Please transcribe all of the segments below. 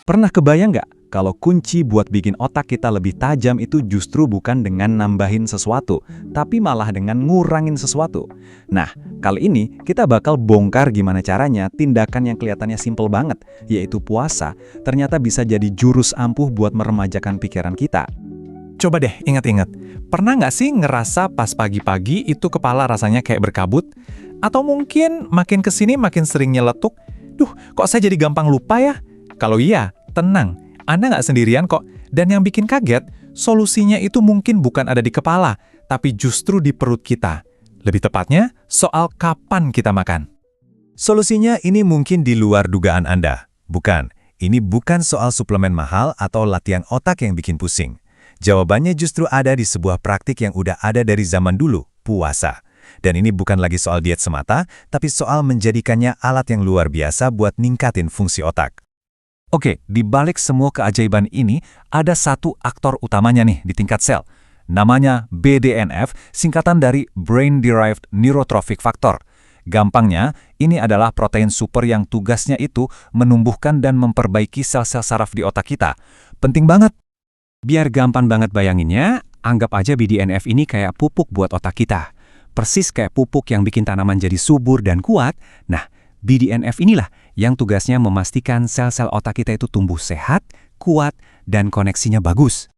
Pernah kebayang nggak kalau kunci buat bikin otak kita lebih tajam itu justru bukan dengan nambahin sesuatu, tapi malah dengan ngurangin sesuatu? Nah, kali ini kita bakal bongkar gimana caranya tindakan yang kelihatannya simple banget, yaitu puasa, ternyata bisa jadi jurus ampuh buat meremajakan pikiran kita. Coba deh ingat-ingat, pernah nggak sih ngerasa pas pagi-pagi itu kepala rasanya kayak berkabut? Atau mungkin makin kesini makin sering nyeletuk? Duh, kok saya jadi gampang lupa ya? Kalau iya, tenang, Anda nggak sendirian kok. Dan yang bikin kaget, solusinya itu mungkin bukan ada di kepala, tapi justru di perut kita. Lebih tepatnya, soal kapan kita makan. Solusinya ini mungkin di luar dugaan Anda. Bukan, ini bukan soal suplemen mahal atau latihan otak yang bikin pusing. Jawabannya justru ada di sebuah praktik yang udah ada dari zaman dulu, puasa. Dan ini bukan lagi soal diet semata, tapi soal menjadikannya alat yang luar biasa buat ningkatin fungsi otak. Oke, di balik semua keajaiban ini, ada satu aktor utamanya nih di tingkat sel. Namanya BDNF, singkatan dari Brain Derived Neurotrophic Factor. Gampangnya, ini adalah protein super yang tugasnya itu menumbuhkan dan memperbaiki sel-sel saraf di otak kita. Penting banget. Biar gampang banget bayanginnya, anggap aja BDNF ini kayak pupuk buat otak kita. Persis kayak pupuk yang bikin tanaman jadi subur dan kuat. Nah, BDNF inilah yang tugasnya memastikan sel-sel otak kita itu tumbuh sehat, kuat, dan koneksinya bagus.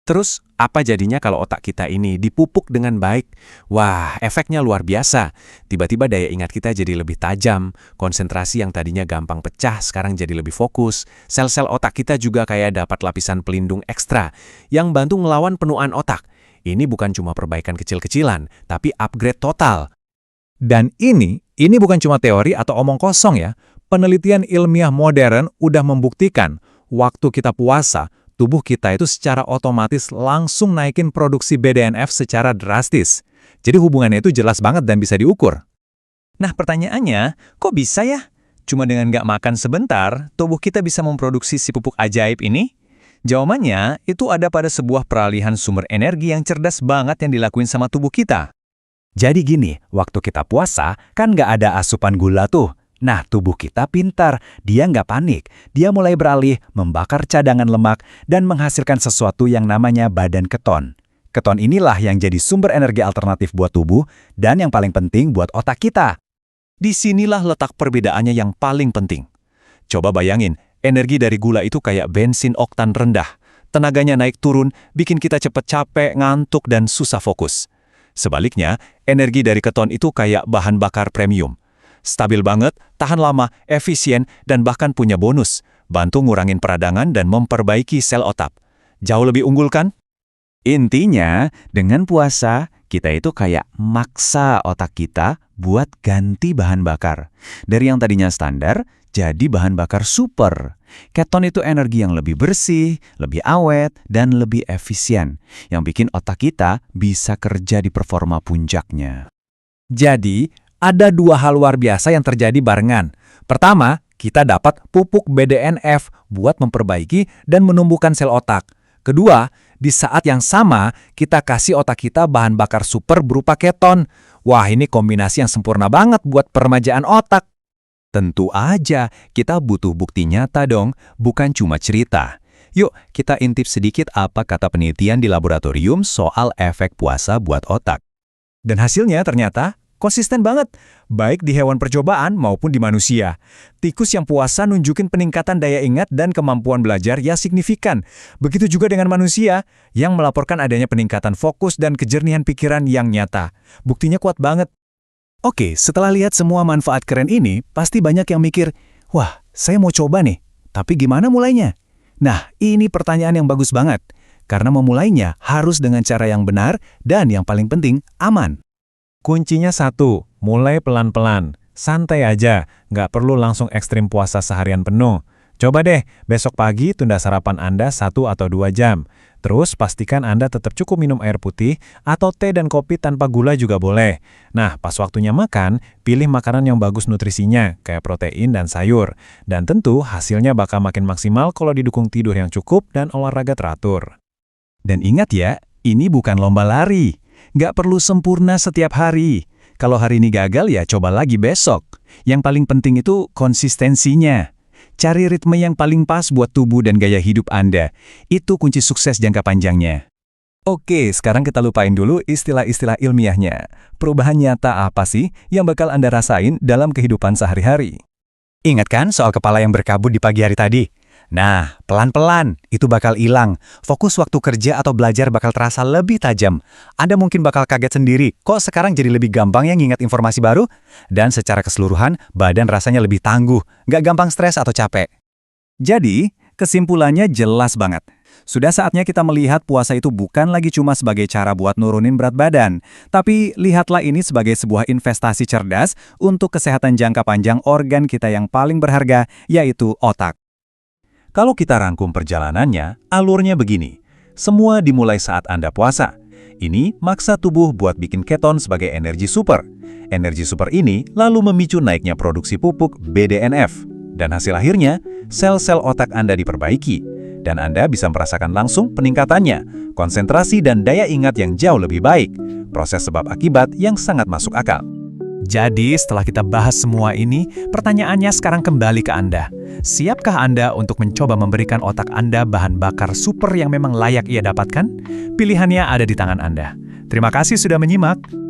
Terus, apa jadinya kalau otak kita ini dipupuk dengan baik? Wah, efeknya luar biasa. Tiba-tiba daya ingat kita jadi lebih tajam, konsentrasi yang tadinya gampang pecah sekarang jadi lebih fokus. Sel-sel otak kita juga kayak dapat lapisan pelindung ekstra yang bantu ngelawan penuaan otak. Ini bukan cuma perbaikan kecil-kecilan, tapi upgrade total. Dan ini bukan cuma teori atau omong kosong ya. Penelitian ilmiah modern udah membuktikan waktu kita puasa, tubuh kita itu secara otomatis langsung naikin produksi BDNF secara drastis. Jadi hubungannya itu jelas banget dan bisa diukur. Nah pertanyaannya, kok bisa ya? Cuma dengan nggak makan sebentar, tubuh kita bisa memproduksi si pupuk ajaib ini? Jawabannya, itu ada pada sebuah peralihan sumber energi yang cerdas banget yang dilakuin sama tubuh kita. Jadi gini, waktu kita puasa, kan nggak ada asupan gula tuh. Nah, tubuh kita pintar, dia nggak panik. Dia mulai beralih membakar cadangan lemak dan menghasilkan sesuatu yang namanya badan keton. Keton inilah yang jadi sumber energi alternatif buat tubuh dan yang paling penting buat otak kita. Disinilah letak perbedaannya yang paling penting. Coba bayangin, energi dari gula itu kayak bensin oktan rendah. Tenaganya naik turun, bikin kita cepet capek, ngantuk, dan susah fokus. Sebaliknya, energi dari keton itu kayak bahan bakar premium. Stabil banget, tahan lama, efisien, dan bahkan punya bonus. Bantu ngurangin peradangan dan memperbaiki sel otak. Jauh lebih unggul kan? Intinya, dengan puasa, kita itu kayak maksa otak kita buat ganti bahan bakar. Dari yang tadinya standar, jadi bahan bakar super. Keton itu energi yang lebih bersih, lebih awet, dan lebih efisien, yang bikin otak kita bisa kerja di performa puncaknya. Jadi, ada dua hal luar biasa yang terjadi barengan. Pertama, kita dapat pupuk BDNF buat memperbaiki dan menumbuhkan sel otak. Kedua, di saat yang sama, kita kasih otak kita bahan bakar super berupa keton. Wah, ini kombinasi yang sempurna banget buat peremajaan otak. Tentu aja, kita butuh bukti nyata dong, bukan cuma cerita. Yuk, kita intip sedikit apa kata penelitian di laboratorium soal efek puasa buat otak. Dan hasilnya ternyata konsisten banget, baik di hewan percobaan maupun di manusia. Tikus yang puasa nunjukin peningkatan daya ingat dan kemampuan belajar yang signifikan. Begitu juga dengan manusia, yang melaporkan adanya peningkatan fokus dan kejernihan pikiran yang nyata. Buktinya kuat banget. Oke, setelah lihat semua manfaat keren ini, pasti banyak yang mikir, wah, saya mau coba nih, tapi gimana mulainya? Nah, ini pertanyaan yang bagus banget, karena memulainya harus dengan cara yang benar dan yang paling penting, aman. Kuncinya satu, mulai pelan-pelan. Santai aja, nggak perlu langsung ekstrim puasa seharian penuh. Coba deh, besok pagi tunda sarapan Anda 1 atau 2 jam. Terus pastikan Anda tetap cukup minum air putih atau teh dan kopi tanpa gula juga boleh. Nah, pas waktunya makan, pilih makanan yang bagus nutrisinya, kayak protein dan sayur. Dan tentu hasilnya bakal makin maksimal kalau didukung tidur yang cukup dan olahraga teratur. Dan ingat ya, ini bukan lomba lari. Nggak perlu sempurna setiap hari. Kalau hari ini gagal ya coba lagi besok. Yang paling penting itu konsistensinya. Cari ritme yang paling pas buat tubuh dan gaya hidup Anda. Itu kunci sukses jangka panjangnya. Oke, sekarang kita lupain dulu istilah-istilah ilmiahnya. Perubahan nyata apa sih yang bakal Anda rasain dalam kehidupan sehari-hari? Ingat kan soal kepala yang berkabut di pagi hari tadi? Nah, pelan-pelan, itu bakal hilang. Fokus waktu kerja atau belajar bakal terasa lebih tajam. Anda mungkin bakal kaget sendiri, kok sekarang jadi lebih gampang ya ngingat informasi baru? Dan secara keseluruhan, badan rasanya lebih tangguh, nggak gampang stres atau capek. Jadi, kesimpulannya jelas banget. Sudah saatnya kita melihat puasa itu bukan lagi cuma sebagai cara buat nurunin berat badan, tapi lihatlah ini sebagai sebuah investasi cerdas untuk kesehatan jangka panjang organ kita yang paling berharga, yaitu otak. Kalau kita rangkum perjalanannya, alurnya begini. Semua dimulai saat Anda puasa. Ini maksa tubuh buat bikin keton sebagai energi super. Energi super ini lalu memicu naiknya produksi pupuk BDNF. Dan hasil akhirnya, sel-sel otak Anda diperbaiki. Dan Anda bisa merasakan langsung peningkatannya, konsentrasi dan daya ingat yang jauh lebih baik. Proses sebab akibat yang sangat masuk akal. Jadi, setelah kita bahas semua ini, pertanyaannya sekarang kembali ke Anda. Siapkah Anda untuk mencoba memberikan otak Anda bahan bakar super yang memang layak ia dapatkan? Pilihannya ada di tangan Anda. Terima kasih sudah menyimak.